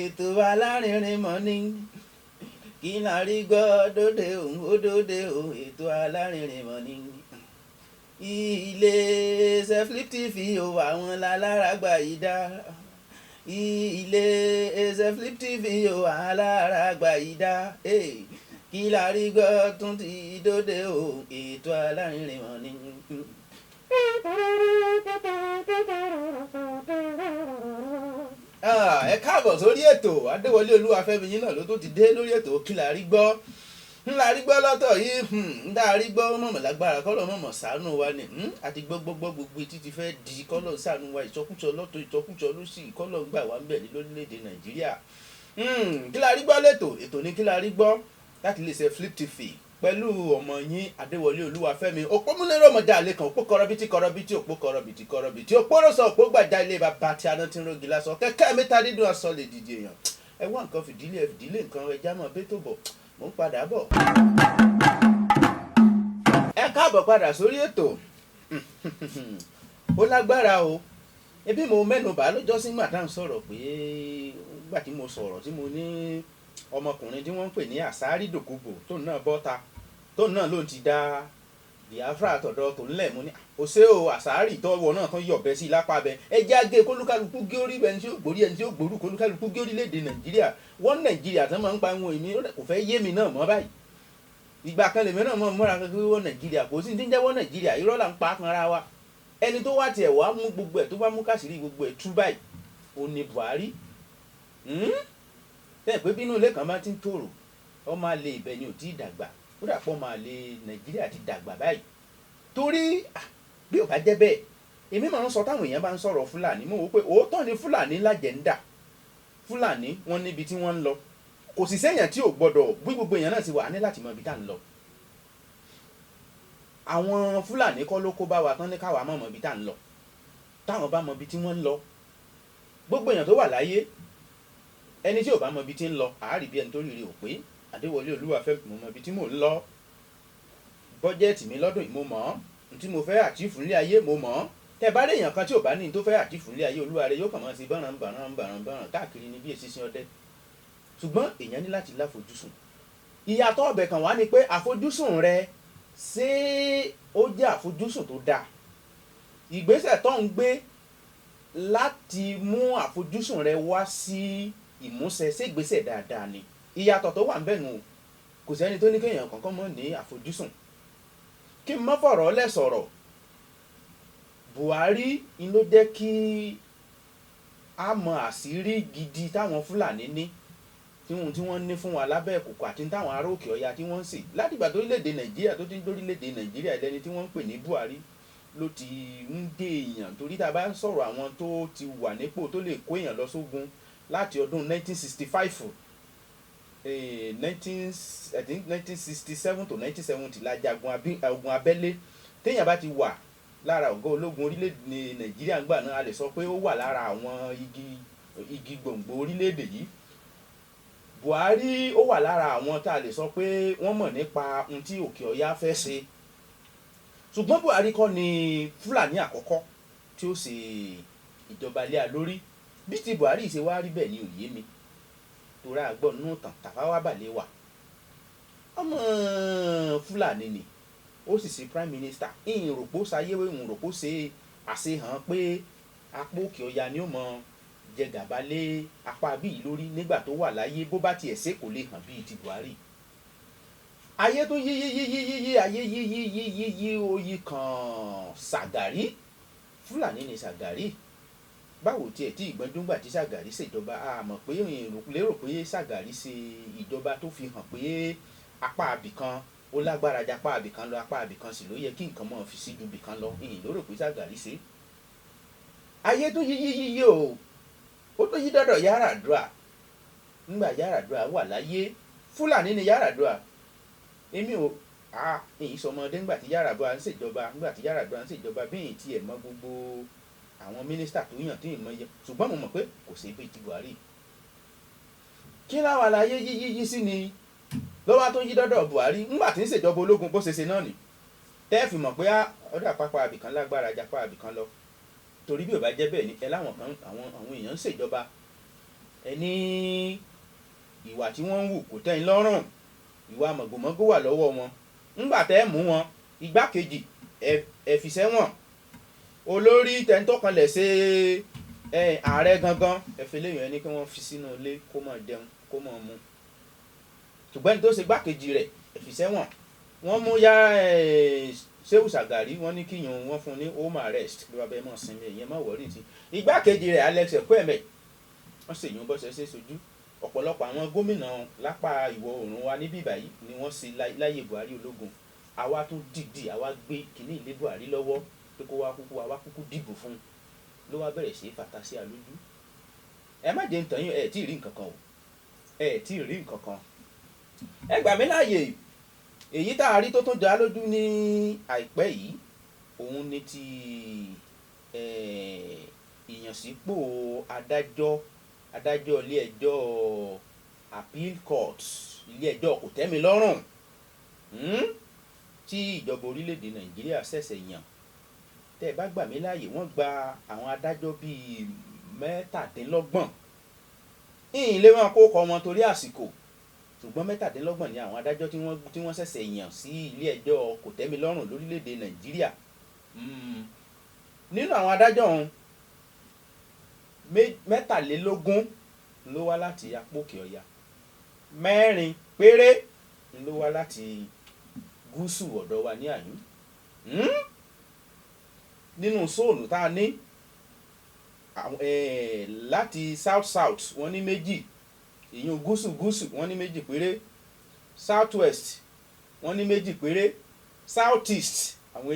ètò alárinrin mọ́ ni kí n lárí gbọ́ dóde òun ó dóde o ètò alárinrin mọ́ ni ilé Flip TV o àwọn lálára gbà yí dá ilé Flip TV o alára gbà yí dá kí lárí gbọ́ tún ti dóde o ètò alárinrin mọ́ ni. Ẹ káàbọ̀ sórí ètò Adéwọlé Olúwafẹ́mi yín náà ló tó ti dé lórí ètò kí la rí gbọ́ ńlá rí gbọ́ lọ́tọ̀ yìí ńlá rí gbọ́ mọ̀mọ̀ lágbára kọ́lọ̀ mọ̀mọ̀ ṣàánú wa ni àti gbọ́gbọ́gbọ́ gbogbo etí ti fẹ́ di kọ́lọ̀ ṣàánú wa ìsọkúsọ lọ́tọ̀ ìsọkúsọ lọ́sì kọ́lọ̀ gbà wá ń bẹ̀ ní lórílẹ̀‐èdè Nàìjíríà. Kí la rí gbọ́ lẹ́tọ̀ ètò ní kí la rí gbọ́ láti lè ṣe Flip TV pẹ̀lú ọmọ yín Adéwọlé Olúwafẹ́mi òpómúlérò ọmọdé àlè kan òpó kọrọbìtì òpó kọrọbìtì òpó rọ̀ṣọ̀ òpó gbàjà ilé bàbá tí aná ti ń rogi lásán kẹ́kẹ́ mẹ́ta dídùn aṣọ lè dìde èèyàn ẹ wá nǹkan fìdílé nǹkan ẹja mọ̀ bẹ́ẹ̀ tó bọ̀ mò ń padà bọ̀. Ẹ káàbọ̀ padà sórí ètò ó lágbára o ebi mo mẹ́nu bà lọ́jọ́ sí gbàtà ń sọ̀rọ̀ pé gbà tí mo sọ̀rọ̀ tí mo ní ọmọkùnrin tí wọ́n ń pè ní Àsáárì Dòkúbò tóun náà bọ́ta tóun náà ló ti da Biafra àtọ̀dọ̀ tó ń lẹ̀ mú ní òṣè o Àsáárì tọ́wọ́ náà tán yọ̀bẹ sí lápá bẹ ẹjẹ́ agé kólúkálukú gé orí ẹni tí ó gbórí ẹni tí ó gbórú kólúkálukú gé orílẹ̀-èdè Nàìjíríà wọ́n Nàìjíríà tó máa ń pa wọn èmi kò fẹ́ yé mi náà mọ́ báyìí ìgbà kan lèmi náà mọ̀ mọ́ra kankan wọ́n Nàìjíríà kò sí ní jẹ́wọ́ Nàìjíríà irọ́ là ń pa kanra wa ẹni tó wá tiẹ̀ wá mú gbogbo ẹ̀ tó bá mú káṣírí gbogbo ẹ̀ tú báyìí òun ni Buhari bẹ́ẹ̀ pé bínú ilé kan bá ti ń tòrò ọmọ àlè ibẹ̀ ni ò tí ì dàgbà ó dà pọ̀ ọmọ àlè Nàìjíríà ti dàgbà báyìí torí bí ò bá jẹ́ bẹ́ẹ̀ èmi máa ń sọ táwọn èèyàn bá ń sọ̀rọ̀ Fúlàní mo wò pé òótọ́ ni Fúlàní lájẹ̀ńdà Fúlàní wọ́n níbi tí wọ́n ń lọ kò sì sẹ́yìn tí ò gbọ́dọ̀ bí gbogbo èèyàn náà ti wà ní láti mọ ibi tá à ń lọ àwọn Fúlàní kọ́ ló kó bá wa tán ní káwa mọ̀ mọ́ ibi tá à ń lọ táwọn bá mọ ibi tí wọ́n ń lọ gbogbo èèyàn tó wà láyé ẹni tí ò bá mọ ibi tí ń lọ àárí bí ẹni tó rí rí ò pé Adéwọlé Olúwafẹ́mi mo mọ ibi tí mò ń lọ bọ́jẹ́ẹ̀tì mi lọ́dún yìí mo mọ̀ ọ́n tí mo fẹ́ àtìfù nílé ayé mo mọ̀ ọ́n tẹ́ bá rí èèyàn kan tí ò bá ní tó fẹ́ àtìfù nílé ayé olúwa rẹ̀ yóò kàn máa ṣe bọ̀ràn káàkiri ní bí èsìsìn ọdẹ ṣùgbọ́n èèyàn ní láti láfojúsùn ìyàtọ̀ ọbẹ̀ kan wá ni pé àfojúsùn rẹ ṣé ó jẹ́ àfojúsùn tó dáa ìgbésẹ̀ tó ń gbé láti mú àfojúsùn rẹ wá sí ìmúṣẹ ṣé ìgbésẹ̀ dáadáa ni ìyàtọ̀ tó wà ń bẹ̀ nù kò sẹ́ni tó ní kéèyàn kankan mọ́ ní àfojúsùn kí n má fọ̀rọ̀ lẹ̀ sọ̀rọ̀ Buhari ń ló jẹ́ kí a mọ àṣírí gidi táwọn Fúlàní ní tí wọ́n ní fún wa lábẹ́ ìkòkò àti táwọn ará òkè ọya tí wọ́n ń sè látìgbà tó orílẹ̀-èdè Nàìjíríà tó ti ń dórílẹ̀-èdè Nàìjíríà ẹlẹ́ni tí wọ́n ń pè ní Buhari ló ti ń dé èèyàn torí tá a bá ń sọ̀rọ̀ àwọn tó ti wà nípò tó lè kó èèyàn lọ sógun láti ọdún 1965 1967 to 1970 la jagun ogun abẹ́lé téèyàn bá ti wà lára ọ̀gá ológun orílẹ̀-èdè Nàìjíríà ńgbà náà a lè sọ pé ó wà lára àwọn igi gbòǹgbò orílẹ̀-èdè yìí Buhari ó wà lára àwọn tá a lè sọ pé wọ́n mọ̀ nípa ohun tí òkè ọya fẹ́ ṣe ṣùgbọ́n Buhari kọ́ ni Fúlàní àkọ́kọ́ tí ó ṣe ìjọba lé a lórí bí ti Buhari ṣe wá rí bẹ́ẹ̀ ni òye mi torí àgbọ̀n nínú tàn Tafawa Balewa ọmọ Fúlàní ni ó sì ṣe prime minister ìròpó sayéwé ìròpó ṣe àṣehàn pé apá òkè ọya ni ó mọ jẹ gàba lé apá bíi lórí nígbà tó wà láyé bó bá tiẹ̀ ṣe kò lè hàn bíi ti Buhari ayé tó yí ayé yí oyè kan Ṣàgàrí Fúlàní ni Ṣàgàrí báwo tiẹ̀ tí ìgbọ́ndúngbà tí Ṣàgàrí ṣèjọba a mọ̀ pé lérò pé Ṣàgàrí ṣe ìjọba tó fi hàn pé apá abìkan ó lágbára ju apá abìkan lọ apá abìkan sì ló yẹ kí nǹkan mọ̀ fi sí ju bìkan lọ ìyìn lérò pé Ṣàgàrí ṣe ayé tó yí o ó tó yí dọ́dọ̀ Yar'Adua nígbà Yar'Adua wà láyé Fúlàní ni Yar'Adua èmi ò èyí sọmọdé nígbà tí Yar'Adua ń ṣèjọba bí èyí tiẹ̀ mọ gbogbo àwọn mínísítà tó yàn tí ìmọ̀ yẹ ṣùgbọ́n mo mọ̀ pé kò sí pé ti Buhari kí láwọn àlàyé yí sí ni lọ́wọ́ tó yí dọ́dọ̀ Buhari ńgbà tí ń ṣèjọba ológun bó ṣe ṣe náà nì tẹ́ fi mọ̀ pé ọ̀dọ̀ àpapọ̀ àbìkan lágbára japa àbìkan lọ torí bí ò bá jẹ́ bẹ́ẹ̀ ni ẹ láwọn kan àwọn èèyàn ń ṣèjọba ẹni ìwà tí wọ́n ń wù kò tẹ́ yín lọ́rùn, ìwà mọ̀gbọ̀mọ́gbò wà lọ́wọ́ wọn, ńgbà tẹ́ mú wọn igbákejì ẹ fi sẹ́wọ̀n, olórí tẹ́ńtọ́kanlẹ̀ ṣe ààrẹ gangan ẹ fi léyìn ẹni kí wọ́n fi sínú ilé kó máa jẹun kó máa mu, ṣùgbọ́n ẹni tó ṣe igbákejì rẹ̀ ẹ fi sẹ́wọ̀n. Wọ́n mú yá Shehu Shagari, wọ́n ní kíyàn wọ́n fún ní home arrest bí wọ́n bẹ́ẹ̀ mọ̀ sinmi èyàn má wọ́rí tí igbákejì rẹ̀ Alex Ekwueme wọ́n sì yún bọ́sẹ̀ ṣe sojú. Ọ̀pọ̀lọpọ̀ àwọn gómìnà lápá ìwọ̀ oòrùn wa níbí báyìí ni wọ́n ṣe láyé Buhari ológun, àwa tún dìdì àwa gbé kínní ilé Buhari lọ́wọ́ pé kó wá kúkú dìbò fún un, ló wá bẹ̀rẹ̀ sí fata sí àlójú. Ẹ má jẹ́ ntàn yín, ẹ tí ì rí nǹkan kan o, ẹ tí ì rí nǹkan kan. Ẹ gbà mí láàyè, èyí tá a rí tó tún dá lójú ní àìpẹ́ yìí òun ni ti ìyànsípò adájọ́ ilé ẹjọ́ appeal court, ilé ẹjọ́ kòtẹ́milọ́rùn tí ìjọba orílẹ̀-èdè Nàìjíríà ṣẹ̀ṣẹ̀ yàn. Tẹ́ ẹ bá gbà mí láàyè, wọ́n gba àwọn adájọ́ bíi 27. ìyìn lé wọn kó kọ wọn torí àsìkò, ṣùgbọ́n 27 ni àwọn adájọ́ tí wọ́n ṣẹ̀ṣẹ̀ yàn sí ilé ẹjọ́ kòtẹ́milọ́rùn lórílẹ̀‐èdè Nàìjíríà. Nínú àwọn adájọ́ ọ̀hún 23 ló wá láti apá Òkè Ọya, 4 péré ló wá láti gúúsù ọ̀dọ̀ wa ní àyín. Nínú zóònù tá a ní láti south wọ́n ní 2, ìyún gúúsù wọ́n ní 2 péré, south west wọ́n ní 2 péré, south east àwọn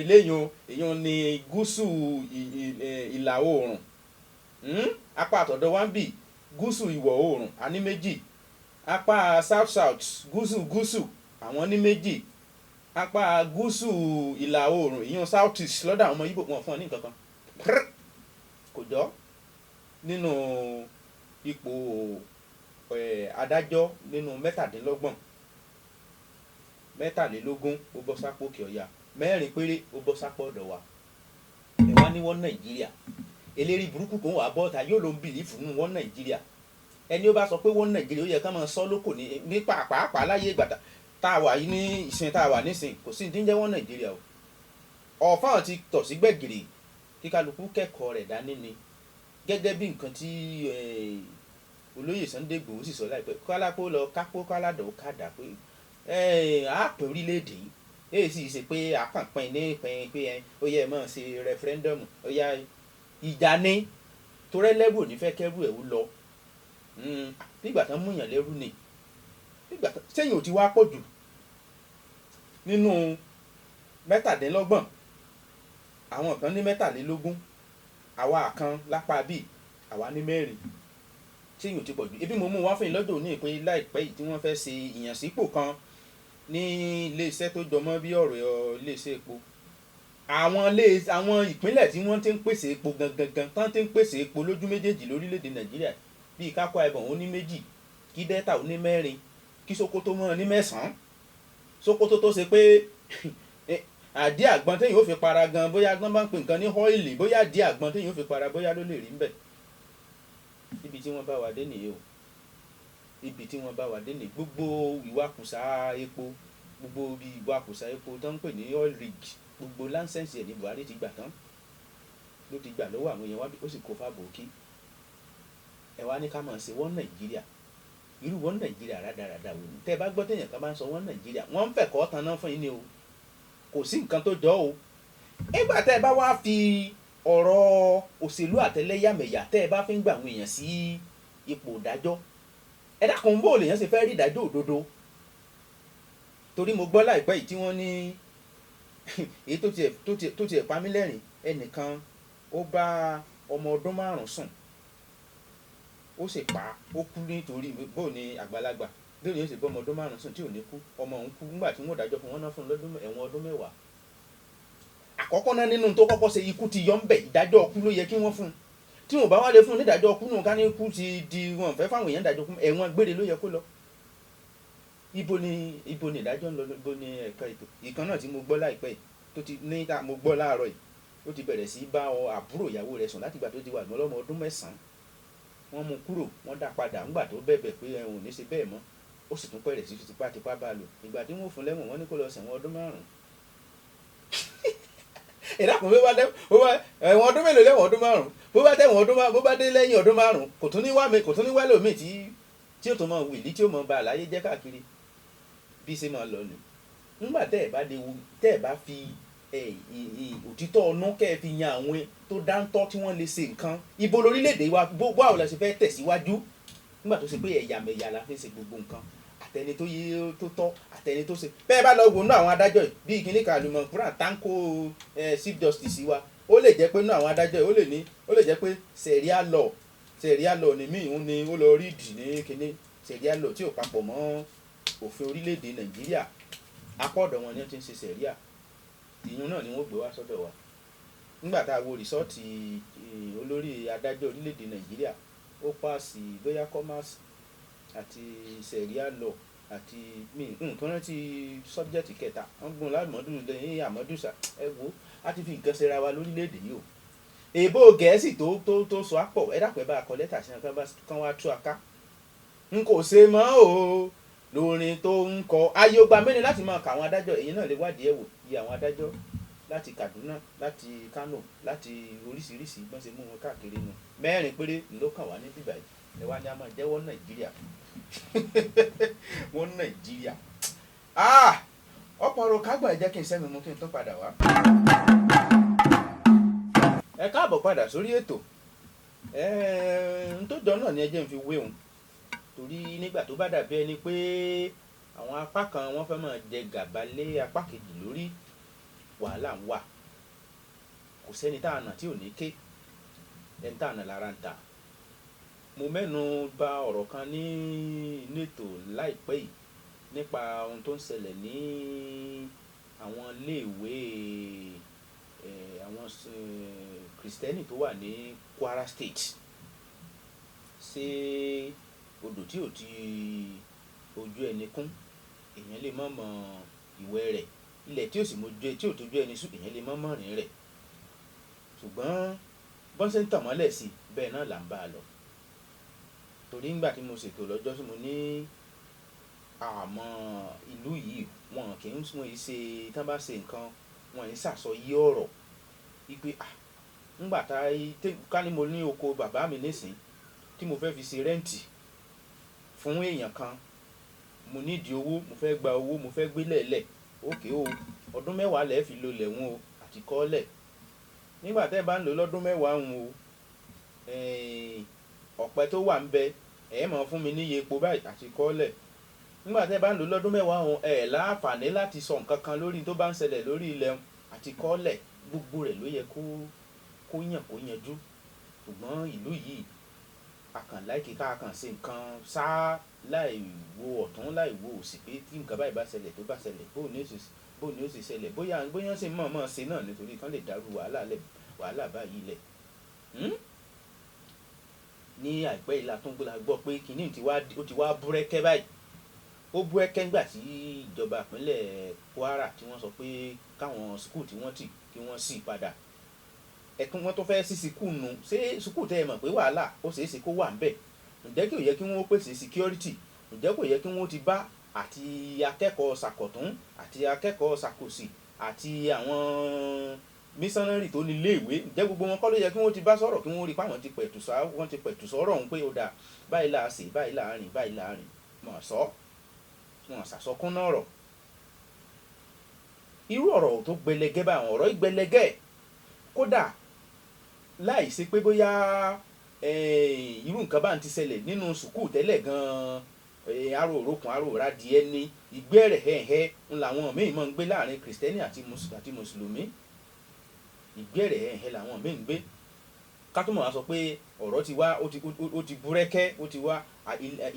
èyàn ní gúúsù ìlà oòrùn, apá àtọ̀dọ̀ wa ń bì gúúsù ìwọ̀ oòrùn a ní 2, apá south gúúsù àwọn ní 2, apá gúúsù ìlà oòrùn ìyún south east lọ́dọ̀ àwọn ọmọ Ìgbò wọn fún ọ ní nǹkan kan kò jọ. Nínú ipò adájọ́ nínú 23 ó bọ́ sápò Òkè Ọya, 4 péré ó bọ́ sápò ọ̀dọ̀ wa. Ẹ wá ní wọ́n Nàìjíríà, eléri burúkú kan wà bọ́ta yóò ló ń bìlífù nínú wọ́n Nàìjíríà. Ẹni ó bá sọ pé wọ́n Nàìjíríà ó yẹ ká máa sọ lóko ní pàápàá láyé ìgbà tá a wà yìí ní ìsìn tá a wà nísìn, kò sí ní jẹ́ wọ́n Nàìjíríà o. Ọ̀fáàn ti tọ̀ sí gbẹ̀gìrì kí kálukú kẹ́kọ̀ọ́ rẹ̀ dání ni, gẹ́gẹ́ bí nǹkan tí olóyè Sunday Igboho sì sọ láìpẹ́, kálápó lọ kápó káládọ̀ kádà pé àpè orílẹ̀-èdè yìí èyí sì ṣe pé àkànpín ní ìpín pé ó yẹ mọ́ ṣe rẹfúrẹ́ndọ̀mù, ó yá ìjà ní torẹ́lẹ́bù ò ní fẹ́ kẹ́rù ẹ̀ lọ, nígbà tán múyàn lẹ́rú ni, nígbà tán sẹ́yìn ò ti wá pọ̀ jù. Nínú 27 àwọn kan ní 23, àwa kan lápá bíi àwa ní 4, sẹ́yìn ò ti pọ̀ jù. Ebi mo mú wá fún yín lọ́dọ̀ òní pé láìpẹ́ yìí tí wọ́n fẹ́ ṣe ìyànsípò kan ní iléeṣẹ́ tó jọmọ́ bí ọ̀rọ̀ iléeṣẹ́ epo. Àwọn ìpínlẹ̀ tí wọ́n ti ń pèsè epo gangan tán ti ń pèsè epo lójú méjèèjì lórílẹ̀‐èdè Nàìjíríà bíi Akwa Ibom ó ní 2, kí Delta ó ní 4, kí Sokoto mọ́ ní 9. Sokoto tó ṣe pé àdí àgbọn téèyàn ó fi para gan, bóyá gbọ́n bá ń pè nǹkan ní ọ́ìlì, bóyá àdí àgbọn téèyàn ó fi para bóyá ló lè rí ń bẹ̀. Ibi tí wọ́n bá wà dé nìyí o, ibi tí wọ́n bá wà dé nìyí. Gbogbo ìwakùsà epo, gbogbo ibi ìwakùsà epo tó ń pè ní oil rig, gbogbo láńsẹ̀nsì ẹ̀ ní Buhari ti gbà tán, ló ti gbà lọ́wọ́ àwọn èèyàn wá bí ó sì kó fábọ̀ kí. Ẹ wá ní ká máa ṣe wọ́n Nàìjíríà, irú wọ́n Nàìjíríà rádaràda wò ni. Tẹ́ ẹ bá gbọ́ téèyàn kan bá ń sọ wọ́n Nàìjíríà, wọ́n ń fẹ̀kọ́ tan náà fún yín ni o, kò sí nǹkan tó jọ o. Nígbà tẹ́ ẹ bá wá fi ọ̀rọ̀ òṣèlú àtẹlẹ́yàmẹ̀yà tẹ́ ẹ bá fi ń gbà àwọn èèyàn sí ipò ìdájọ́, ẹ dákun bó lèèyàn ṣe fẹ́ rí ìdájọ́ òdodo. Torí mo gbọ́ láìpẹ́ yìí tí wọ́n ní èyí tó tiẹ̀ pa mí lẹ́rìn, ẹnìkan ó bá ọmọ ọdún 5 sùn, ó sì pa á, ó kú nítorí bó ni àgbàlagbà lórí yóò sì bọ́ ọmọ ọdún 5 sùn tí ò ní kú, ọmọ òun kú nígbà tí wọ́n dájọ́ fún wọn náà fún ẹ̀wọ̀n ọdún 10. Àkọ́kọ́ náà nínú tó kọ́kọ́ ṣe ikú ti yọ ń bẹ̀, ìdájọ́ ọkú ló yẹ kí wọ́n fún un. Tí wọ́n bá wá lè fún un ní ìdájọ́ ọkú nù ká ní ikú ti di wọn fẹ́ fáwọn èèyàn dájọ́ ọkú, ẹ̀wọ̀n gbére ló yẹ kó lọ. Ibo ni ìdájọ́ ń lọ, ibo ni ẹ̀ka ètò. Ìkan náà tí mo gbọ́ láìpẹ́ yìí tó ti ní mo gbọ́ láàárọ̀ yìí, ó ti bẹ̀rẹ̀ sí bá àbúrò ìyàwó rẹ̀ sùn láti ìgbà tó ti wà lọ́mọ ọdún 9. wọ́n mú kúrò, wọ́n dá padà ńgbà tó bẹ̀bẹ̀ pé ẹ ò ní ṣe bẹ́ẹ̀ mọ́, ó sì tún pẹ̀rẹ̀ sí tipátipá bá lò. Ìgbà tí wọ́n fún lẹ́wọ̀n wọ́n ní kó lọ ṣẹ̀wọ̀n ọdún 5. Ìdákùn bí wọ́n ẹ̀wọ̀n ọdún mélòó lẹ́wọ̀n ọdún 5? Bó bá tẹ̀wọ̀n ọdún 5, bó bá dé lẹ́yìn ọdún 5 kò tún ní wá lómi tí ó tún mọ wìlí tí ó mọ ba àlàyé jẹ́ káàkiri bí ṣe máa lọ nù. Nígbà tẹ́ ẹ̀ bá fi òtítọ́ ọ̀nà kẹ́ ẹ fi yan àwọn tó dáńtọ́ tí wọ́n lè ṣe nǹkan, ibo lórílẹ̀‐èdè wa báwo la ṣe fẹ́ tẹ̀síwájú nígbà tó ṣe pé ẹ̀yàmẹ̀yà la fi ń ṣe gbogbo nǹkan, àtẹni tó yé tó tọ́ àtẹni tó ṣe. Bẹ́ẹ̀ bá lọ wò nú àwọn adájọ́ yìí bíi kíní Kàlùmọ̀ Fúnra Táńkò chief justice wa, ó lè jẹ́ pé nú àwọn adájọ́ yìí ó lè jẹ́ pé sẹ̀ríà lọ ni míì ń ní ó lọ rí ìdì ní kíní sẹ̀ríà lọ tí ò papọ̀ mọ́ òfin orílẹ̀‐èdè Nàìjíríà, apọ̀dọ̀ wọn ni wọ́n ti ń ṣe sẹ̀ríà, ìyún náà ni wọ́n gbé wá sọ́dọ̀ wa. Nígbà tá a wo rìsọ́ọ̀tì olórí adájọ́ orílẹ̀‐èdè Nàìjíríà, ó pàṣẹ bóyá commerce àti sẹ̀ríà law àti nǹkan rántí sọ́bjẹ́tì kẹta wọ́n gbọ́n lámọ́dún lẹ́yìn àmọ́dúsà ẹ wo a ti fi nǹkan ṣera wa lórílẹ̀‐èdè yìí o. Èèbó Gẹ̀ẹ́sì tó sọ àpọ̀ ẹ dàpẹ́ bá a kọ lẹ́tà sí wọn kán wá tú aká. N kò ṣe mọ́ o lórin tó ń kọ ayé ó gba mẹ́rin láti máa kà àwọn adájọ́, èyí náà lè wádìí ẹ̀ wò iye àwọn adájọ́ láti Kaduna láti Kano láti oríṣiríṣi bọ́n ṣe mú wọn káàkiri nù. 4 péré ló kàn wá ní bíbá yìí ẹ wá ní a máa jẹ́wọ́ Nàìjíríà wọ́n Nàìjíríà ọ̀pọ̀ ọ̀rọ̀ kágbà ẹ jẹ́ kí n sẹ́mi mú kí n tó padà wá. Ẹ káàbọ̀ padà sórí ètò n tó jọ náà ni ẹ jẹ́ n fi wé òun, torí nígbà tó bá dàbí ẹni pé àwọn apá kan wọ́n fẹ́ máa jẹ gàba lé apá kejì lórí, wàhálà ń wà. Kò sẹ́ni tá a nà tí ò ní ké, ẹni tá a nà lára ń ta. Mo mẹ́nu bà ọ̀rọ̀ kan ní ètò láìpẹ́ yìí nípa ohun tó ń ṣẹlẹ̀ ní àwọn iléèwé àwọn Kristẹni tó wà ní Kwara State. Ṣé odò tí ò ti ojú ẹni kún èèyàn lè mọ̀ ìwẹ̀ rẹ̀, ilẹ̀ tí ò sì mojú tí ò tójú ẹni sùn èèyàn lè mọ̀ rìn rẹ̀. Ṣùgbọ́n bọ́n ṣe ń tàn mọ́lẹ̀ sí bẹ́ẹ̀ náà là ń bá a lọ. Torí ńgbà tí mo ṣètò lọ́jọ́ tí mo ní àmọ́ ìlú yìí wọn kì í wọ́n yìí ṣe tán bá ṣe nǹkan wọn yìí ṣàsọyé ọ̀rọ̀ wípé ńgbà ká ní mo ní oko bàbá mi nísìn tí mo fẹ́ fi ṣe rẹ́ǹtì fún èèyàn kan, mo nídìí owó, mo fẹ́ gba owó, mo fẹ́ gbé lẹ̀lẹ̀, òkè o ọdún 10 lẹ́ẹ̀ fi lo lẹ̀wọ̀n o àti kọ́lẹ̀. Nígbà tẹ́ ẹ bá ń lò lọ́dún 10 o ọ̀pẹ tó wà ń bẹ ẹ̀ mọ̀ fún mi níye epo báyìí àti kọ́lẹ̀. Nígbà tẹ́ ẹ bá ń lò lọ́dún 10 láǹfààní láti sọ nǹkan kan lórí tó bá ń ṣẹlẹ̀ lórí ilẹ̀ àti kọ́lẹ̀, gbogbo rẹ̀ ló yẹ kó yanjú. Ṣùgbọ́n ìlú yìí àkànláìkì ká kàn ṣe nǹkan sá láì wo ọ̀tún láì wo òsì pé tí nǹkan báyìí bá ṣẹlẹ̀ tó bá ṣẹlẹ̀ bó ni ó sì ṣẹlẹ̀, bóyá ṣe mọ̀ ṣe náà nítorí kán lè dàrú wàhálà báyìí lẹ̀. Ní àìpẹ́ ìlà tó ń gbọ́ pé kìíní ó ti wá búrẹ́kẹ́ báyìí. Ó búrẹ́kẹ́ nígbà tí ìjọba ìpínlẹ̀ Kwara tí wọ́n sọ pé káwọn skul tí wọ́n tì kí wọ́n ṣí padà. Ẹ̀kún wọn tó fẹ́ sí síkù nù, ṣé skul tẹ́ ẹ mọ̀ pé wàhálà ó ṣeé ṣe kó wà ń bẹ̀. Ǹjẹ́ kí ó yẹ kí wọ́n pèsè security? Ǹjẹ́ kò yẹ kí wọ́n ti bá àti akẹ́kọ̀ọ́ Ṣàkọ̀tún àti akẹ́kọ̀ọ́ Ṣàkòsì àti àwọn mísánárì tó ní iléèwé, ǹjẹ́ gbogbo wọn kọ́ ló yẹ kí wọ́n ti bá sọ̀rọ̀ kí wọ́n rí páwọn ti pẹ̀tù sọ̀rọ̀ ọ̀hún pé ó dáa báyìí là á ṣe báyìí là á rìn báyìí là á rìn wọn ṣàsọkún náà rọ̀. Irú ọ̀rọ̀ tó gbẹlẹgẹ́ bá àwọn ọ̀rọ̀ ìgbẹlẹgẹ́ kódà láì ṣe pé bóyá irú nǹkan bá ń ti ṣẹlẹ̀ nínú sùkúù tẹ́lẹ̀ gan-an, aró òrókùn aró òradìẹ ní ìgbẹ́rẹ̀ hẹ́hẹ́ ń làwọn míì máa ń gbé láàrin Kristẹni àti Mùsùlùmí. Ìgbẹ́rẹ̀ hẹ́hẹ́ làwọn míì ń gbé. Ká tó mọ̀ wá sọ pé ọ̀rọ̀ ti wá ó ti búrẹ́kẹ́, ó ti wá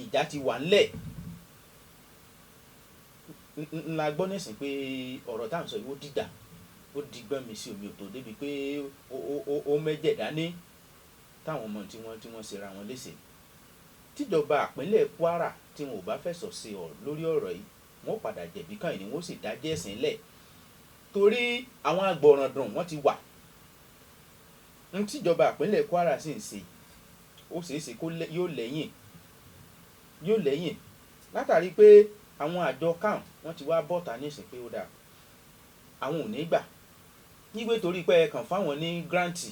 ìjà ti wà ńlẹ̀. Ńlá gbọ́ nísìn pé ọ̀rọ̀ táwọn sọ yìí ó dìjà, ó di gbọ́n mi sí omi òtò débi pé ó mẹ́jẹ̀ dání táwọn ọmọ tí wọ́n ṣera wọn léṣe. Tíjọba ìpínlẹ̀ Kwara tí wọn ò bá fẹ̀sọ̀ sí lórí ọ̀rọ̀ yìí wọ́n padà jẹ̀bi kan ni wọ́n sì dájẹ́ ẹ̀sìn lẹ̀. Torí àwọn agbọ̀ràndùn wọ́n ti wà. Tíjọba ìpínlẹ̀ Kwara sì ń ṣe ó ṣeé ṣe yóò lẹ́yìn látàrí pé àwọn àjọ CAN wọ́n ti wá bọ́ta nísìnyí pé ó dáa àwọn ò ní gbà nígbè torí pé ẹ kàn fáwọn ní gírántì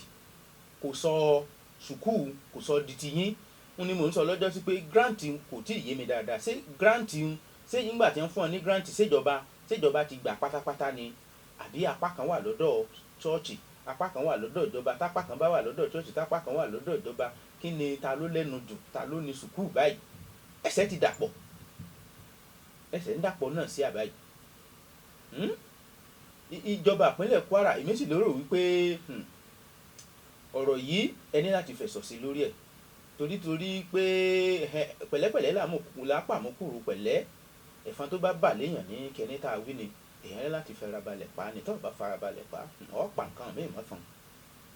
kò sọ sùkúù kò sọ di tiyín ń ní mò ń sọ lọ́jọ́ sí pé gírántì kò tí ì yé mi dáadáa ṣé gírántì ṣé nígbà tí wọ́n fún ọ ní gírántì ṣèjọba ti gbà pátápátá ni àbí apá kan wà lọ́dọ̀ ṣọ́ọ̀ṣì apá kan wà lọ́dọ̀ ìjọba tápá kan bá wà lọ́dọ̀ ṣọ́ọ̀ṣì tápá kan wà lọ́dọ̀ ìjọba kí ni ta ló lẹ́nu jù ta ló ní sùkúù báyìí ẹsẹ̀ ti dàpọ̀ ẹsẹ̀ ń dàpọ̀ náà sí àbáyìí ìjọba ìpínlẹ̀ Kwara èmi sì lérò wípé ọ̀rọ̀ yìí ẹni láti fẹ̀sọ̀ sí lórí ẹ̀ torí pé pẹ̀lẹ́pẹ̀lẹ́ lápàmúkúrú pẹ̀lẹ́ ẹ̀fọn tó bá bà léèyàn ní kẹ́ni tá a wí ni èèyàn láti farabalẹ̀ pa ni tó bá farabalẹ̀ pa ọ̀pá nǹkan mí mọ́ fún un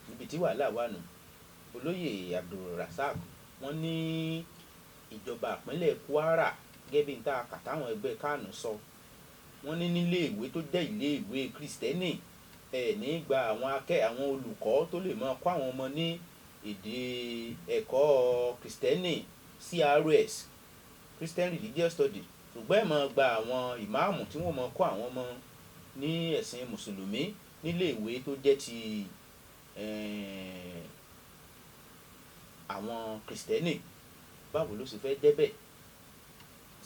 níbi tí wàhálà wà nù olóyè Abdulrasaq wọ́n ní ìjọba ìpínlẹ̀ Kwara gẹ́gẹ́ bí n ta kàtàwọn ẹgbẹ́ CAN sọ wọ́n ní nílé ìwé tó jẹ́ ilé ìwé kristẹni ní gba àwọn olùkọ́ tó lè máa kọ́ àwọn ọmọ ní èdè ẹ̀kọ́ kristẹni CRS Christian Religious Studies ṣùgbọ́n ẹ̀ máa gba àwọn ìmáàmù tí wọ́n máa kọ́ àwọn ọmọ ní ẹ̀sìn mùsùlùmí nílé ìwé tó jẹ́ ti àwọn kristẹni báwo ló sì fẹ́ débẹ̀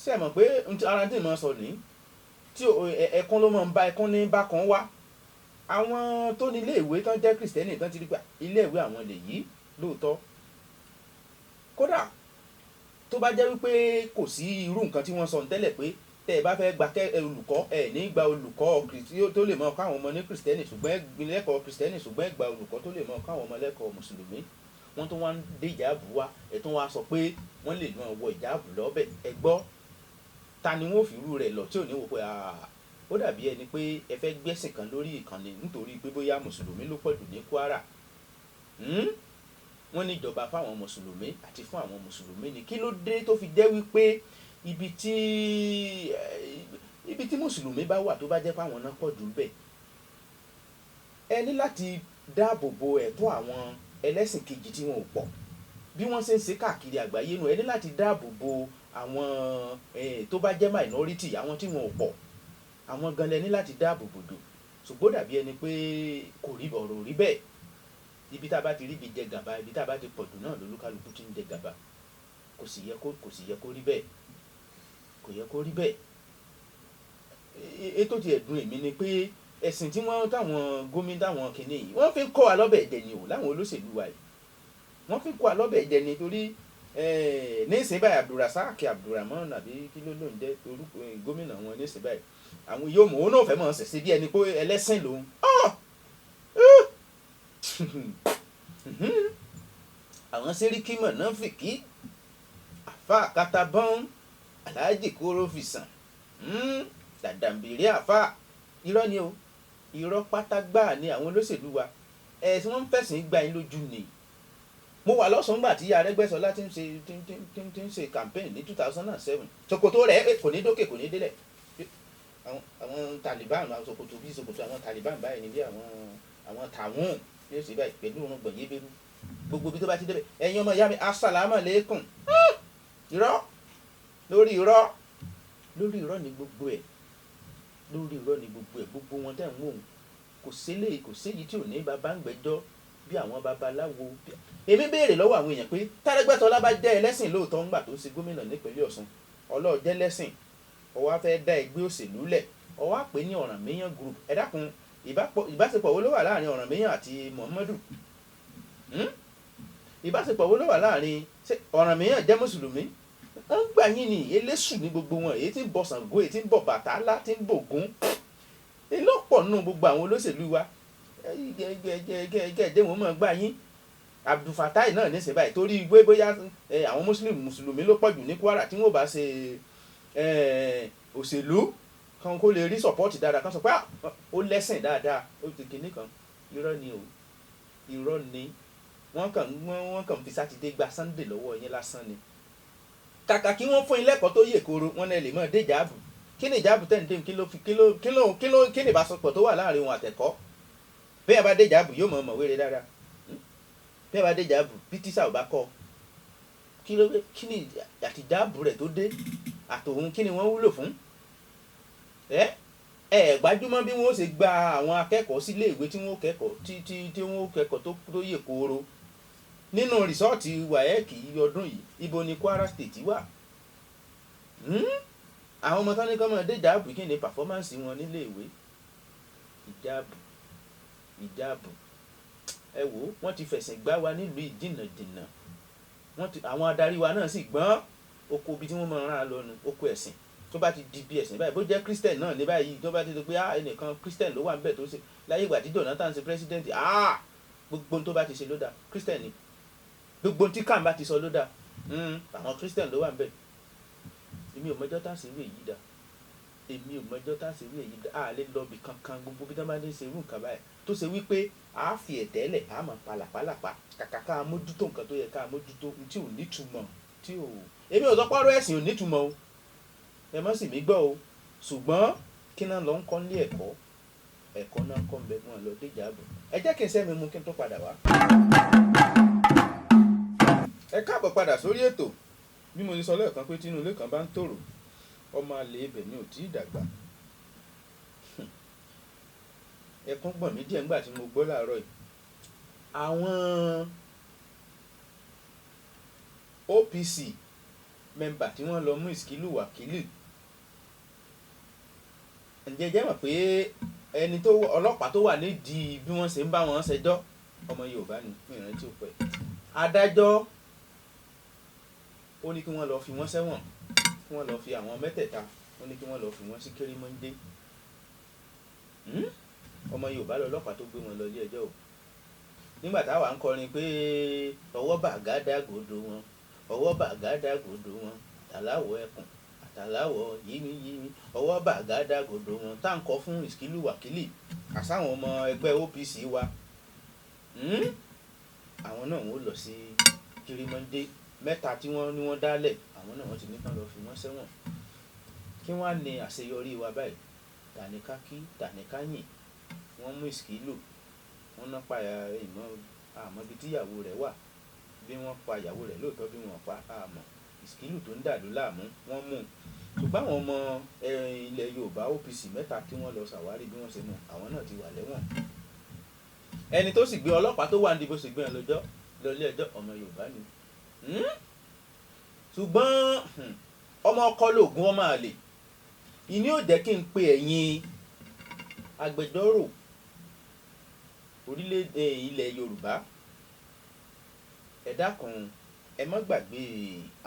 ṣé ẹ mọ̀ pé ara tí mo sọ nìyí tí ẹ̀kún ló máa ń bá ẹ̀kún ní bákan wá àwọn tó ní ilé ìwé tán jẹ́ kristẹni tán ti rí pé ilé ìwé àwọn lè yí lóòótọ́ kódà tó bá jẹ́ wípé kò sí irú nǹkan tí wọ́n sọ tẹ́lẹ̀ pé tẹ́ ẹ bá fẹ́ gba olùkọ́ ẹ̀ ní gba olùkọ́ tó lè mọ káwọn ọmọ ní kristẹni ṣùgbọ́n lẹ́kọ̀ọ́ kristẹni ṣùgbọ́n ẹ gba olùkọ́ tó lè mọ káwọn ọmọ lẹ́kọ̀ọ́ mùsùlùmí wọ́n tún wá ń dé ìjáàbù wá ẹ̀ tún wá sọ pé wọ́n lè máa wọ ìjáàbù lọ́bẹ̀ ẹ gbọ́ ta ni wọ́n fi irú rẹ̀ lọ tí ò ní wò pé ó dàbí ẹni pé ẹ fẹ́ gbẹ́sìn kan lórí ìkànnì nítorí pé bóyá mùsùlùmí ló pọ̀jù ní Kwara wọ́n ní ìjọba fáwọn mùsùlùmí àti fún àwọn mùsùlùmí ni kí ló dé tó fi jẹ́ wípé ibi tí mùsùlùmí bá wà tó bá jẹ́ fáwọn náà pọ̀jù ń bẹ̀ ẹ ní láti dáàbò bo ẹ̀tọ́ àwọn ẹlẹ́sìn kejì tí wọn ò pọ̀ bí wọ́n ṣe ń ṣe káàkiri àgbáyé nù ẹ ní láti dáàbò bo àwọn tó bá jẹ́ minority àwọn tí wọn ò pọ̀ àwọn gan lẹ ní láti dáàbò bò dò ṣùgbọ́n dàbí ẹni pé kò rí ọ̀rọ̀ rí bẹ́ẹ̀ ibi tá a bá ti rí ibi jẹ gàba ibi tá a bá ti pọ̀jù náà lolúkálukú ti ń jẹ gàba kò sì yẹ kó rí bẹ́ẹ̀ kò yẹ kó rí bẹ́ẹ̀ ètò ti ẹ̀dùn èmi ni pé ẹ̀sìn tí wọ́n táwọn gómìnà táwọn kìíní yìí wọ́n fi ń kọ́ alọ́bẹ̀ ẹ̀jẹ̀ ni o láwọn olóṣèlú wa yìí wọ́n fi ń kọ́ alọ́bẹ̀ ẹ̀jẹ̀ ni torí ní ìsìn báyìí Abdulrasaq Abdulrahman àbí kí ló ló ń jẹ́ orúkọ gómìnà wọn ní ìsìn báyìí àwọn yóò mọ̀ ó náà fẹ́ mọ̀ ṣẹ̀ṣẹ̀ bí ẹni pé ẹlẹ́sìn lòun àwọn sẹ́ríkì mọ̀nàfìkì àfa katabọ́n aláàjì kóró fi sàn dàdàmbèrè àfa irọ́ ni o irọ́ pátá gbáà ni àwọn olóṣèlú wa ẹ̀sìn wọn ń fẹ̀sìn gbà yín lójú ni mo wà lọ́sàn-án gbà tí Arẹ́gbẹ́ṣọlá ti ń ṣe campaign ní 2007 ṣòkòtò rẹ̀ kò ní dókè kò ní délẹ̀ àwọn Taliban àwọn ṣòkòtò bí ṣòkòtò àwọn Taliban báyìí ni bí àwọn tàwọn ní oṣù báyìí pẹ̀lú òun gbọ̀nyé bẹ́rù gbogbo bí tó bá ti débẹ̀ ẹ̀yin ọmọ ìyá mi asàlámù aláìkùm irọ́ lórí irọ́ ni gbogbo ẹ̀ lórí irọ́ ni gbogbo ẹ̀ gbogbo wọn tẹ̀ ń wò ó kò séyìí tí ò ní bàbá ń gbẹ́jọ́ bí àwọn babaláwo èmi béèrè lọ́wọ́ àwọn èèyàn pé Arẹ́gbẹ́ṣọlá bá jẹ́ ẹlẹ́sìn lóòótọ́ ńgbà tó ṣe gómìnà nípínlẹ̀ Ọ̀ṣun ọlọ́ọ̀jẹ́ lẹ́sìn ó wá fẹ́ dá ẹgbẹ́ òṣèlú lẹ̀ ó wá pè ní Ọ̀rànmíyàn group ẹ dákun ìbáṣepọ̀ wo ló wà láàrin Ọ̀rànmíyàn àti Muhammadu ìbáṣepọ̀ wo ló wà láàrin Ọ̀rànmíyàn jẹ́ mùsùlùmí ó ń gbà yín ní eléṣù ní gbogbo wọn èyí tí ń bọ Ṣàngó èyí tí ń bọ Bàtálá tí ń bògún lọ́pọ̀ nínú gbogbo àwọn olóṣèlú wa gẹ́gẹ́ wọn máa gbà yín Abdulfatai náà níṣẹ́ báyìí torí ìwé bóyá àwọn mùsùlùmí ló pọ̀jù ní Kwara tí wọ́n bá ṣe òṣèlú kan kó lè rí sọ̀pọ́ọ̀tì dáadáa kan sọ pé ó lẹ́sìn dáadáa ó ti kìíní kan irọ́ ni o irọ́ ni wọ́n kàn fi sátidé gba Sunday lọ́wọ́ yín lásán ni kàkà kí wọ́n fún yín lẹ́kọ̀ọ́ tó yè koro wọ́n náà lè mọ̀ dé ìjáàbù kí ni ìjáàbù tẹ̀ ń dé kí ni ìbásọpọ̀ tó wà láàrin wọn àtẹ̀kọ́ bí ẹ bá dé ìjáàbù yóò mọ̀ wéré dáadáa bí ẹ bá dé ìjáàbù bí tíṣà ò bá kọ́ kí ni àtìjáàbù rẹ̀ tó dé àtòun kí ni wọ́n wúlò fún gbájúmọ́ bí wọ́n ṣe gba àwọn akẹ́kọ̀ọ́ sílé ìwé tí wọ́n kẹ́kọ̀ọ́ tí wọ́n kẹ́kọ̀ọ́ tó yè kooro nínú rìsọ́ọ̀tì WAEC ọdún yìí ibo ni Kwara State wà àwọn ọmọ tán ní kọ́mọ dé ìjáàbù kí ni pàfọ́mánsì wọn nílé ìwé ìjáàbù ẹ wò wọ́n ti fẹ̀sìn gbá wa nílùú ìdìnàdìnà àwọn adarí wa náà sì gbọ́n oko ibi tí wọ́n máa ń rán lọ́nu oko ẹ̀sìn tó bá ti di bí ẹ̀sìn báyìí bó jẹ́ Christian náà ní báyìí tó bá ti sọ pé ẹnìkan Christian ló wà níbẹ̀ tó ṣe láyé ìgbà tí Jonathan ṣe president gbogbo tó bá ti ṣe ló dáa Christian ni gbogbo tí kàn bá ti sọ ló dáa àwọn Christian ló wà níbẹ̀ èmi ò mọjọ́ tá à ń ṣerú èyí dá èmi ò mọjọ́ tá à ń ṣerú èyí dá a lè lọ bì kankan gbogbo bí wọ́n bá ń ṣe irú nǹkan báyìí tó ṣe wípé a fi ẹ̀tẹ́lẹ̀ a máa palàpalàpà kàkà ká mójútó nǹkan tó yẹ ká mójútó tí ò nítumọ̀ tí ò èmi ò sọ pé ọ̀rọ̀ ẹ̀sìn ò nítumọ̀ o ẹ má sì mí gbọ́ o ṣùgbọ́n kí náà lọ ń kọ́ ní ẹ̀kọ́ náà ń kọ́ ń bẹ fún ọ lọ déjà ààbò ẹ jẹ́ kí n sẹ́mi mú kí n tó padà wá. ẹ káàbọ̀ padà sórí ètò bí mo ní sọ lẹ́ẹ̀kan pé tínú ilé kan bá ń tòrò ọmọ àlè ibẹ̀ ni ò tí ì dàgbà ẹkún gbọ̀n mí díẹ̀ ńgbà tí mo gbọ́ láàárọ̀ yìí àwọn OPC mẹ́mbà tí wọ́n lọ mú Ìskílù Wákìlì ǹjẹ́ jẹ́ mọ̀ pé ẹni tó ọlọ́pàá tó wà nídìí bí wọ́n ṣe ń bá wọn ṣẹjọ́ ọmọ Yorùbá ni fún ìrántí òpẹ́ adájọ́ ó ní kí wọ́n lọ fi wọ́n sẹ́wọ̀n kí wọ́n lọ fi àwọn mẹ́tẹ̀ẹ̀ta ó ní kí wọ́n lọ fi wọ́n sí kérémọ́ndé ọmọ Yorùbá lọ́lọ́pàá tó gbé wọn lọ ilé ẹjọ́ o nígbà táwa ń kọrin pé ọwọ́ bàgádàgodo wọn ọwọ́ bàgádàgodo wọn àtàláwọ̀ ẹkùn àtàláwọ̀ yímíyímí ọwọ́ bàgádàgodo wọn tá à ń kọ fún Ìskílù Wákìlì àsáwọn ọmọ ẹgbẹ́ OPC wa àwọn náà wọ́n lọ sí kérémọ́ndé mẹ́ta tí wọ́n ní wọ́n dálẹ̀ àwọn náà wọ́n ti ní kán lọ fi wọ́n sẹ́wọ̀n kí wọ́n á ní àṣeyọrí wa báyìí tàníkákí tàníkáyìn wọ́n mú Ìskílù wọ́n náà pa ìmọ̀ àmọ́ ibi tíyàwó rẹ̀ wà bí wọ́n pa ìyàwó rẹ̀ lóòótọ́ bí wọ́n pa àmọ́ Ìskílù tó ń dàlú láàmú wọ́n mú ṣùgbọ́n àwọn ọmọ ilẹ̀ Yorùbá OPC mẹ́ta tí wọ́n lọ ṣàwárí bí wọ́n ṣe mú àwọn náà ti wà lẹ́wọ̀n ẹni tó sì gbé ọlọ́pàá tó wà níbi ó sì gbé ẹ lọ́jọ́ lọ́lé ẹjọ́ ọmọ Yorùbá ni ṣùgbọ́n ọmọ ọkọ lóògùn ọmọ àlè ìní ò jẹ́ kí n pe ẹ̀yin agbẹjọ́rò orílẹ̀-èdè ilẹ̀ Yorùbá ẹ dákun ẹ má gbàgbé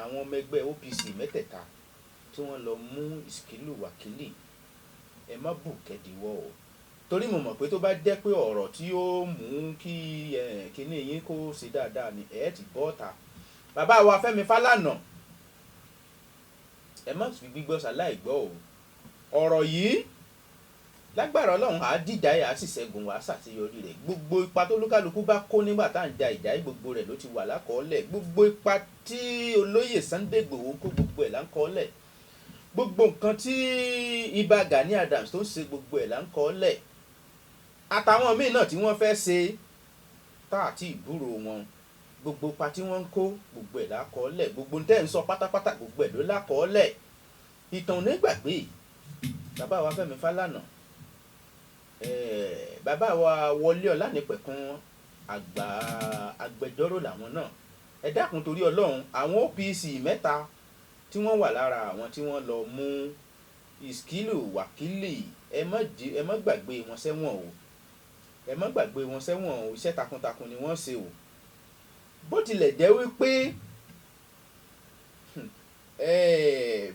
àwọn ọmọ ẹgbẹ́ OPC mẹ́tẹ̀ẹ̀ta tí wọ́n lọ mú Ìskílù Wákìlì ẹ má bù kẹ́díwọ́ o torí mo mọ̀ pé tó bá jẹ́ pé ọ̀rọ̀ tí ó mú kí kíní yín kó ṣe dáadáa ni ẹ ti bọ́ ọ̀tà bàbá wa Fẹ́mi Fálànà ẹ má fi gbígbọ́ ṣaláì gbọ́ o ọ̀rọ̀ yìí lágbára Ọlọ́run á dìjà ẹ̀ á sì ṣẹ́gun wá ṣàṣeyọrí rẹ̀ gbogbo ipa tó lúkálukú bá kó nígbà tá à ń ja ìjà yìí gbogbo rẹ̀ ló ti wà lákọọ́lẹ̀ gbogbo ipa tí olóyè Sunday Igboho kó gbogbo ẹ̀ láńkọọ́lẹ̀ gbogbo nǹkan tí Ìbà Gani Adams tó ń ṣe gbogbo ẹ̀ láńkọọ́lẹ̀ àtàwọn míì náà tí wọ́n fẹ́ ṣe tá àti ìbúrò wọn gbogbo ipa tí wọ́n ń kó gbogbo ẹ̀ lákọọ́lẹ̀ gbogbo ń tẹ́ ń sọ pátápátá gbogbo ẹ̀ ló lákọọ́lẹ̀ ìtàn onígbàgbé bàbá wa Fẹ́mi Fálànà bàbá wa Wọlé Ọlánìpẹ̀kun àgbà agbẹjọ́rò làwọn náà ẹ dákun torí Ọlọ́run àwọn OPC mẹ́ta tí wọ́n wà lára àwọn tí wọ́n lọ mú Ìskílù Wákìlì ẹ má gbàgbé wọn sẹ́wọ̀n o ẹ má gbàgbé wọn sẹ́wọ̀n o iṣẹ́ takuntakun ni wọ́n ṣe o bó tilẹ̀ jẹ́ wípé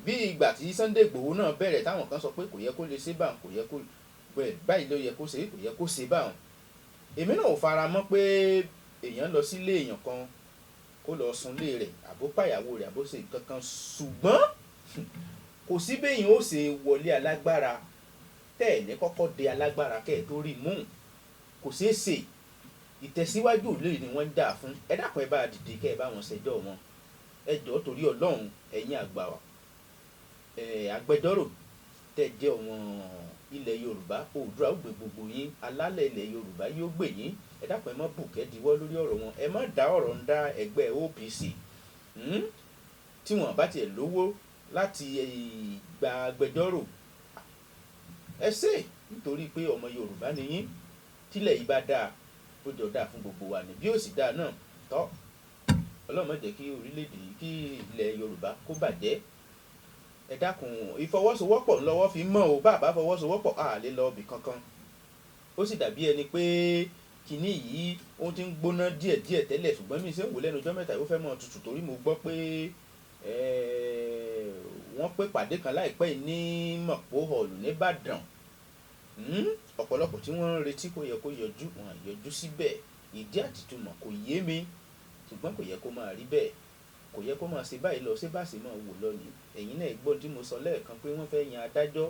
bí ìgbà tí Sunday Igboho náà bẹ̀rẹ̀ táwọn kan sọ pé kò yẹ kó lè ṣe báwọn kò yẹ kó báyìí ló yẹ kó ṣe kò yẹ kó ṣe báwọn èmi náà ò fara mọ́ pé èèyàn lọ sílé èèyàn kan kó lọ sunlé rẹ̀ àbó pàyàwó rẹ̀ àbó ṣe nǹkan kan ṣùgbọ́n kò sí béèyàn ó ṣe wọlé alágbára tẹ́ ẹ̀ ní kọ́kọ́ de alágbára kẹ́ ẹ̀ tó rí mú kò ṣeé ṣe ìtẹ̀síwájú òlè ni wọ́n ń dà fún ẹ dákun ẹ bá dìde kẹ́ ẹ bá wọn ṣẹjọ́ wọn ẹ jọ̀ọ́ torí Ọlọ́run ẹ̀yin àgbà agbẹjọ́rò tẹ́ jẹ́ ọmọ ilẹ̀ Yorùbá Oòduà ó gbé gbogbo yín alálẹ̀ ilẹ̀ Yorùbá yóò gbè yín ẹ dákun ẹ má bùkẹ́ diwọ́ lórí ọ̀rọ̀ wọn ẹ má dá ọ̀rọ̀ ń dá ẹgbẹ́ OPC tí wọ́n bá tiẹ̀ lówó láti gba agbẹjọ́rò ẹ ṣe nítorí pé ọmọ Yorùbá ni yín tílẹ̀ yìí bá dáa ó jọ dáa fún gbogbo wa ní bí ó sì dáa náà tọ́ Ọlọ́run má jẹ́ kí orílẹ̀-èdè yìí kí ilẹ̀ Yorùbá kó bàjẹ́ ẹ dákun ìfọwọ́sowọ́pọ̀ ńlọ́wọ́ fi mọ́ o bàbá fọwọ́sowọ́pọ̀ a lè lọ ibì kankan ó sì dàbí ẹni pé kinní yìí ó ti ń gbóná díẹ̀díẹ̀ tẹ́lẹ̀ ṣùgbọ́n mi ṣe ń wò lẹ́nu ọjọ́ mẹ́ta ó fẹ́ mọ́ tutù torí mo gbọ́ pé wọ́n pé pàdé kan láìpẹ́ ní Mọ̀pó hall nìbàdàn ọ̀pọ̀lọpọ̀ tí wọ́n ń retí kó yẹ kó yọjú wọn yọjú síbẹ̀ ìdí àtìtúmọ̀ kò yé mi ṣùgbọ́n kò yẹ kó máa rí bẹ́ẹ̀ kò yẹ kó máa ṣe báyìí lọ ṣé bá ṣe máa wò lọ ni ẹ̀yin náà gbọ́ tí mo sọ lẹ́ẹ̀kan pé wọ́n fẹ́ yan adájọ́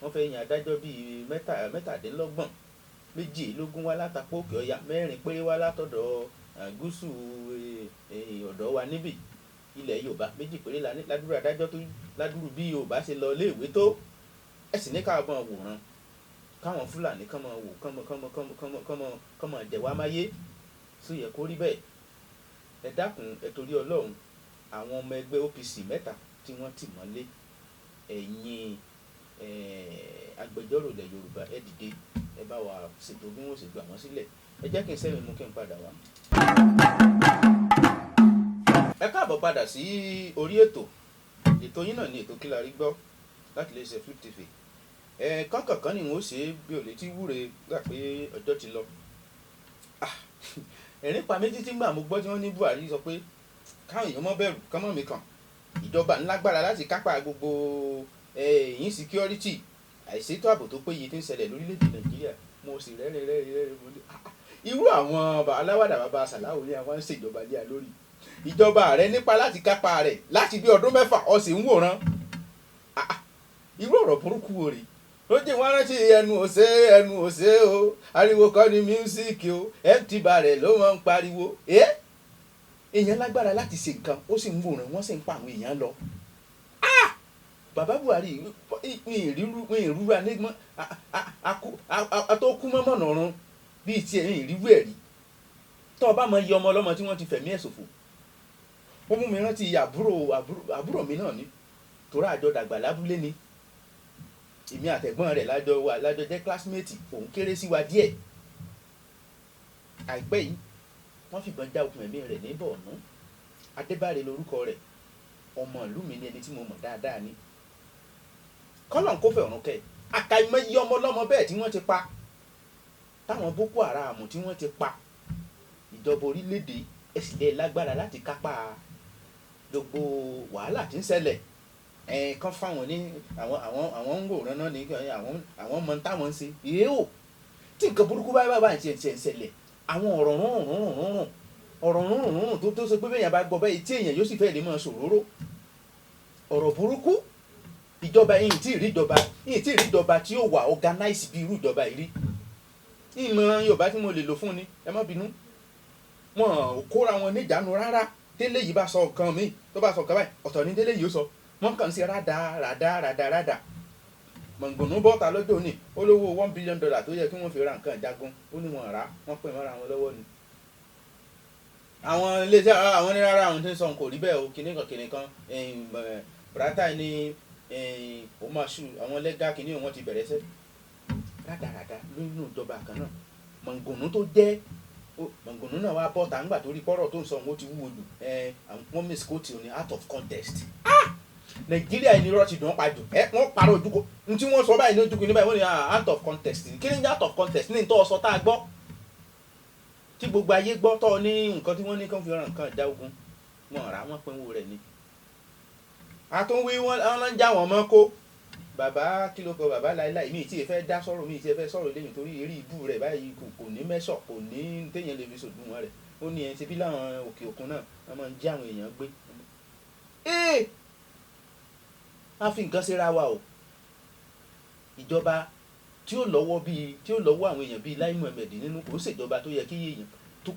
wọ́n fẹ́ yan adájọ́ bíi mẹ́tàdínlọ́gbọ̀n 22 wá látàpọ̀ Òkè Ọya 4 péré wá látọ̀dọ̀ gúúsù ọ̀dọ̀ wa níbí ilẹ̀ Yorùbá 2 péré ládùúrú adájọ́ tó ládùúrú bí Yorùbá ṣe lọ iléèwé tó ẹ sì ní káwọn máa wòran káwọn Fúlàní kán máa wò kán máa jẹ wá máyé sí yẹ kó rí bẹ́ẹ̀ ẹ dákun ẹ torí Ọlọ́run àwọn ọmọ ẹgbẹ́ OPC 3 tí wọ́n tì mọ́lé ẹ̀yin agbẹjọ́rò ilẹ̀ Yorùbá ẹ dìde ẹ bá wa ṣètò bí wọ́n ṣe gbà wọ́n sílẹ̀ ẹ jẹ́ kí n sẹ́mi mú kí n padà wá. ẹ káàbọ̀ padà sí orí ètò yín náà ní ètò Kí la rí gbọ́ láti lè ṣe Flip TV kọ́kànkan ni wọ́n ṣe bí olè tí wúre gbà pé ọjọ́ ti lọ ẹ̀rín pa méjì tí ń gbà mo gbọ́ tí wọ́n ní Buhari sọ pé káwọn èèyàn mọ́ bẹ̀rù kọ́mọ́ mi kàn ìjọba ńlágbára láti kápá gbogbo insecurity àìṣètò ààbò tó péye tí ń ṣẹlẹ̀ lórílẹ̀‐èdè Nàìjíríà mo sì rẹ́rìn mo ní irú àwọn aláwàdà bàbá Sàláwò ní àwọn ń ṣèjọba lé lórí ìjọba rẹ nípa láti kápá rẹ̀ láti bí ọdún 6 ó sì ń wòran irú ọ̀rọ̀ burúkú wo rèé ó jẹ́ wọ́n rántí ẹnu òsè o ariwo kọ́ ni mísíkì o empty barrel ló máa ń pariwo èèyàn lágbára láti ṣe nǹkan ó sì ń wòran wọ́n sì ń pa àwọn èèyàn lọ. bàbá Buhari ìrírú anígbọ́n àtọ́kú mọ́mọ́nà ọ̀run bíi tiẹ̀ ìrírú ẹ̀rí tó o bá mọ iye ọmọ ọlọ́mọ tí wọ́n ti fẹ̀mí ẹ̀ ṣòfò ó mú mi rántí àbúrò mi náà ní torí àjọ dàgbà lábúlé ni èmi àtẹ̀gbọ́n rẹ̀ lájọ jẹ́ classmate òun kéré sí wa díẹ̀ àìpẹ́ yìí wọ́n fìbọn já okùn ẹ̀mí rẹ̀ ní Borno Adébáre lórúkọ rẹ̀ ọmọ ìlú mi ni ẹni tí mo mọ̀ dáadáa ni kọ́lọ̀ ń kó fẹ̀ ọ̀run kẹ́ àkàìmọye ọmọ ọlọ́mọ bẹ́ẹ̀ tí wọ́n ti pa táwọn Boko Haram tí wọ́n ti pa ìjọba orílẹ̀-èdè ẹ̀sìlẹ̀ lágbára láti kápá gbogbo wàhálà tí ń ṣẹlẹ̀ kan fáwọn ní àwọn ń wòran náà ní àwọn mọ táwọn ń ṣe yéèwò tí nǹkan burúkú bá ń ṣẹlẹ̀ àwọn ọ̀rọ̀ rúnrún tó ṣe pé bẹ́ẹ̀ yẹn bá gbọ́ bẹ́ẹ̀ tí èèyàn yóò sì fẹ́ lè máa ṣòróró ọ̀rọ̀ burúkú ìjọba yìí tí ì rí ìjọba tí ó wà organize bí irú ìjọba yìí rí ìmọ̀ Yorùbá tí mo lè lò fún ni ẹ má bínú wọn ò kóra wọn níjànú rárá tẹ́lẹ̀ yìí bá sọ nǹkan mi tó bá sọ nǹkan báyìí ọ̀tọ̀ ní tẹ́lẹ̀ yìí ó sọ wọ́n kàn sí rádà mọ̀ngùnú bọ́ta lọ́jọ́ òní ó lówó $1 billion tó yẹ kí wọ́n fi ra nǹkan ìjagun ó ní wọn rà wọ́n pè mọ́ra wọn lọ́wọ́ ni. àwọn iléeṣẹ́ àwọn ní rárá àwọn tí ń sọ kò rí bẹ́ẹ̀ o kìnìkan bùrátà ní omaṣu àwọn lẹ́gà kìnìún wọn ti bẹ̀rẹ̀ sẹ́ rádaràda nínú ìjọba kan náà mọ̀ngùnú tó jẹ́ mọ̀ngùnú náà wá bọ́ta ńgbà tó rí pọ́rọ̀ tó ń sọ wọn ó ti wúwo jù wọ́n miss kóòtù ní out of contest. Nàìjíríà yìí ni irọ́ ti dùn pa jù wọ́n parọ́ ojúkọ ní tí wọ́n sọ báyìí ní ojúkọ ní báyìí wọ́n ní out of contest kí ni out of contest ní ìtọ́ ọ̀sọ́ tá a gbọ́ tí gbogbo ayé gbọ́ tọ́ ní nǹkan tí wọ́n ní kán fi ran nǹkan ìjà ogun wọn rà wọ́n pinwo rẹ̀ ni. àtúnwí wọn ń já wọn mọ́ kó bàbá kí ló kọ bàbá láìláì mi ì tí ì fẹ́ dá sọ̀rọ̀ mi ì tí ì fẹ́ sọ̀rọ̀ lẹ́yìn torí eré ibú rẹ̀ báyìí kò ní mẹ́sọ̀ kò ní téèyàn lè fi sòdùn wọn rẹ̀ ó ní ẹ̀ ṣe bí láwọn òkè òkun náà wọ́n máa ń já àwọn èèyàn gbé. a fi nǹkan ṣera wa o ìjọba tí ó lọ́wọ́ àwọn èèyàn bíi Lai Muhammed nínú kò ń ṣèjọba tó yẹ kí èèyàn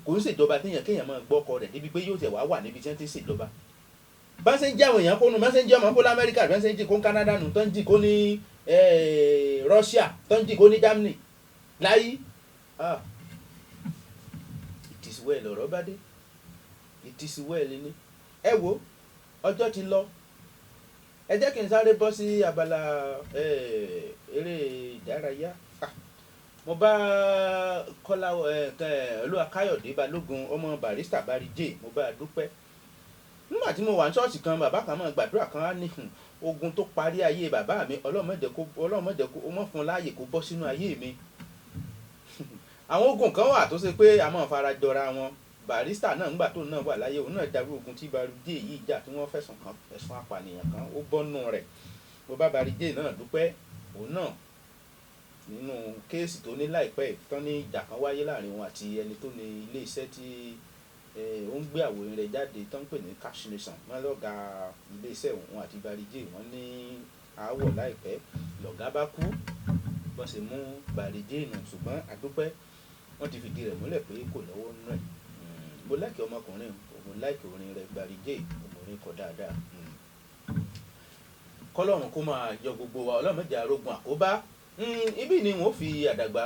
kò ń ṣèjọba kéèyàn máa gbọ́ ọkọ rẹ̀ débi pé yóò tẹ̀ wá ní tí wọ́n ti ń ṣèjọba bá ṣe ń jẹ́ àwọn èèyàn kó nu bá ṣe ń jẹ́ ọmọ kó lamẹ́ríkà bá ṣe ń jí kó ní Canada nù tó ń jí kó ní Russia tó ń jí kó ní Germany láyé it is well ọ̀rọ̀ bá dé ìtísíwẹ́ẹ̀lì ni. Ẹ wo ọjọ́ ti lọ, ẹ jẹ́ kí n sáré bọ́ sí abala eré ìdárayá. Mo bá Kọ́lá Olúwakáyọ̀dé Balógun ọmọ Barrister Barry-J mo bá dúpẹ́. Nígbà tí mo wà ní ṣọ́ọ̀ṣì kan, bàbá kan máa gbàdúrà kan á ní ogun tó parí ayé bàbá mi Ọlọ́run má jẹ́ kó mọ́ fún láàyè kó bọ́ sínú ayé mi. Àwọn ogun kan wà tó ṣe pé a máa fara jọra wọn. Barrister náà ńgbà tó náà wà láyé òun náà darú ogun tí Barry-J yìí jà tí wọ́n fẹ̀sùn apànìyàn kan ó bọ́nú rẹ̀. Mo bá Barry-J náà dúpẹ́. Òun náà nínú kéèsì tó ní láìpẹ́ tán ní ìjà kan wáyé láàrin wọn àti ẹni tó ní ilé iṣẹ́ tí ó ń gbé àwòrán rẹ̀ jáde tó ń pè ní Cash Nation. Wọ́n lọ́gà ilé iṣẹ́ òun àti Barry-J wọ́n ní aáwọ̀ láìpẹ́, lọ̀gá bá kú bọ́n ṣe mú Barry-J nù, ṣùgbọ́n àdúpẹ́ wọ́n ti fìdí rẹ̀ múlẹ̀ pé kò lọ́wọ́ nínú ẹ̀. Mo láìkì ọmọkùnrin, mo láìkì orin rẹ̀ Barry-J, orin kọ dáadáa. Kọ́lọ́run kó máa yọ gbogbo wa, Ọlọ́run má jẹ́ arógun àkóbá. Ibi ni wọ́n fi àdàgbà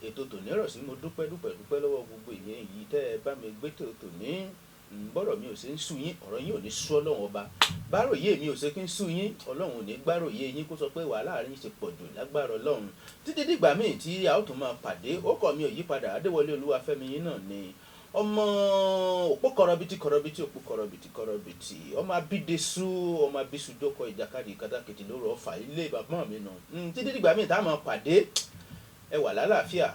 ètò tòní rọ̀ sí. Mo dúpẹ́ lọ́wọ́ gbogbo ìyẹn yìí tẹ́ ẹ bá mi gbé tòní. Bọ́rọ̀ mi ò ṣe ń sú yín, ọ̀rọ̀ yín ò ní sú Ọlọ́run ọba. Báròyé mi ò ṣe kí ń sú yín, Ọlọ́run ò ní gbáròyé yín kó sọ pé wàhálà yín ṣe pọ̀ jù lágbára Ọlọ́run. Títí dìgbà míì tí a ó tún máa pàdé, ó kọ́ mi ò yí padà, Adéwọlé Olúwafẹ́mi yín náà ni ọmọ òpó kọrọbìtì òpó kọrọbìtì ọmọ abídesú ọmọ abísùdókọ ìjàkadì kàtàkìtì lóru ọfà ilé bàbá mi nù. Títí dìgbà míì tá a máa pàdé, ẹ wà lálàáfíà.